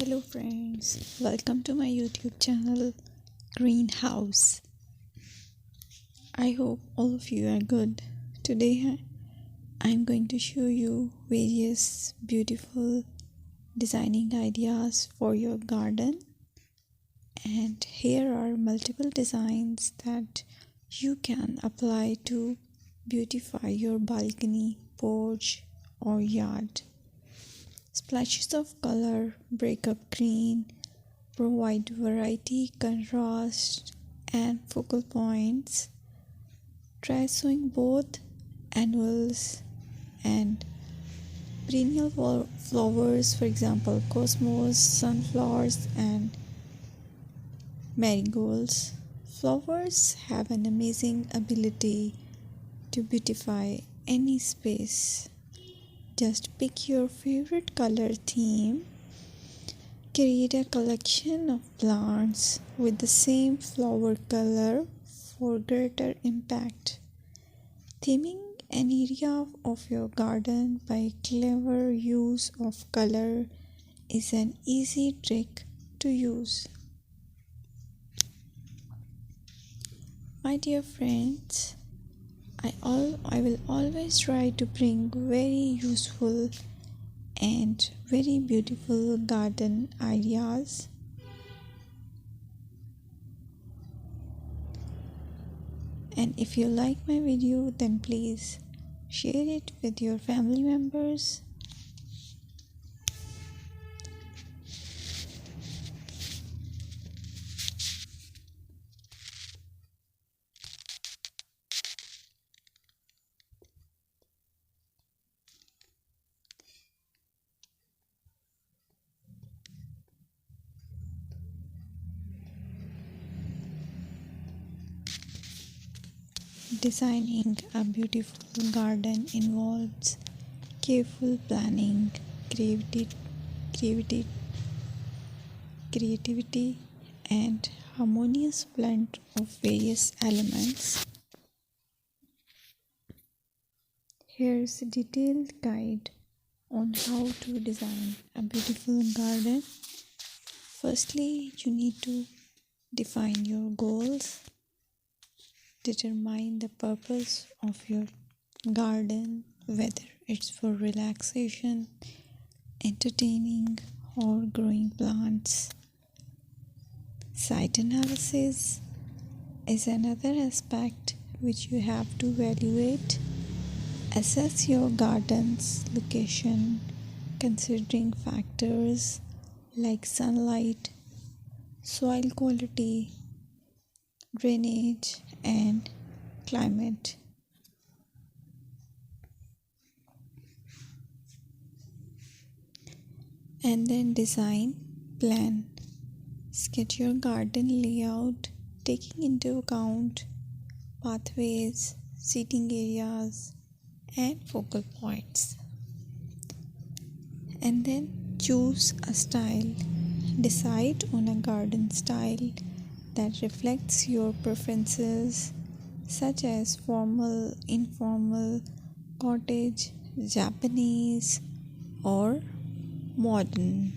Hello friends, welcome to my YouTube channel Greenhouse. I hope all of you are good. Today I'm going to show you various beautiful designing ideas for your garden, and here are multiple designs that you can apply to beautify your balcony, porch or yard. Splashes of color break up green, provide variety, contrast, and focal points. Try sowing both annuals and perennial flowers, for example, cosmos, sunflowers, and marigolds. Flowers have an amazing ability to beautify any space. Just pick your favorite color theme. Create a collection of plants with the same flower color for greater impact. Theming an area of your garden by clever use of color is an easy trick to use. My dear friends, I will always try to bring very useful and very beautiful garden ideas. And if you like my video, then please share it with your family members. Designing a beautiful garden involves careful planning, creativity, creativity, and harmonious blend of various elements. Here's a detailed guide on how to design a beautiful garden. Firstly, you need to define your goals. Determine the purpose of your garden, whether it's for relaxation, entertaining, or growing plants. Site analysis is another aspect which you have to evaluate. Assess your garden's location, considering factors like sunlight, soil quality, drainage, and climate. And then design plan. Sketch your garden layout, taking into account pathways, seating areas, and focal points. And then choose a style. Decide on a garden style that reflects your preferences, such as formal, informal, cottage, Japanese, or modern.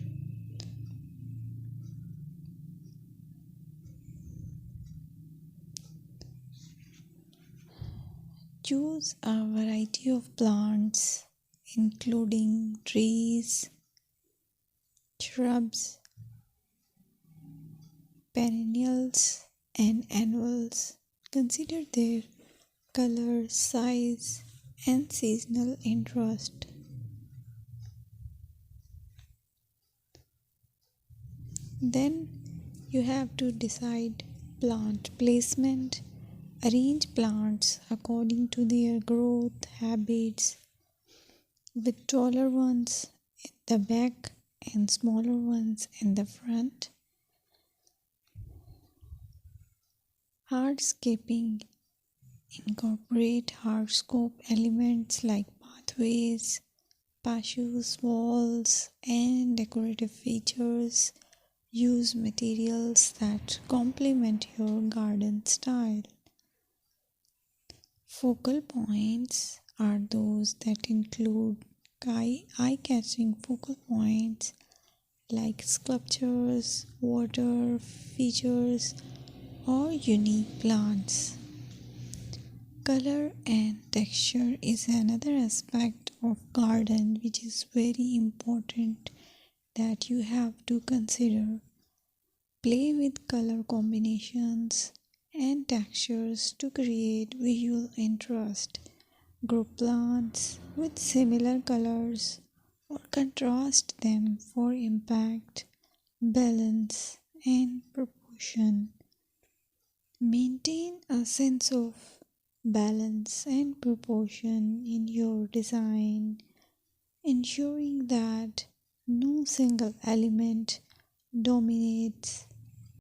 Choose a variety of plants, including trees, shrubs, perennials, and annuals. Consider their color, size, and seasonal interest. Then you have to decide plant placement. Arrange plants according to their growth habits, with taller ones in the back and smaller ones in the front. Hardscaping. Incorporate hardscape elements like pathways, patios, walls, and decorative features. Use materials that complement your garden style. Focal points are those that include eye-catching focal points like sculptures, water features, or unique plants. Color and texture is another aspect of garden which is very important that you have to consider. Play with color combinations and textures to create visual interest. Group plants with similar colors or contrast them for impact, balance, and proportion. Maintain a sense of balance and proportion in your design, ensuring that no single element dominates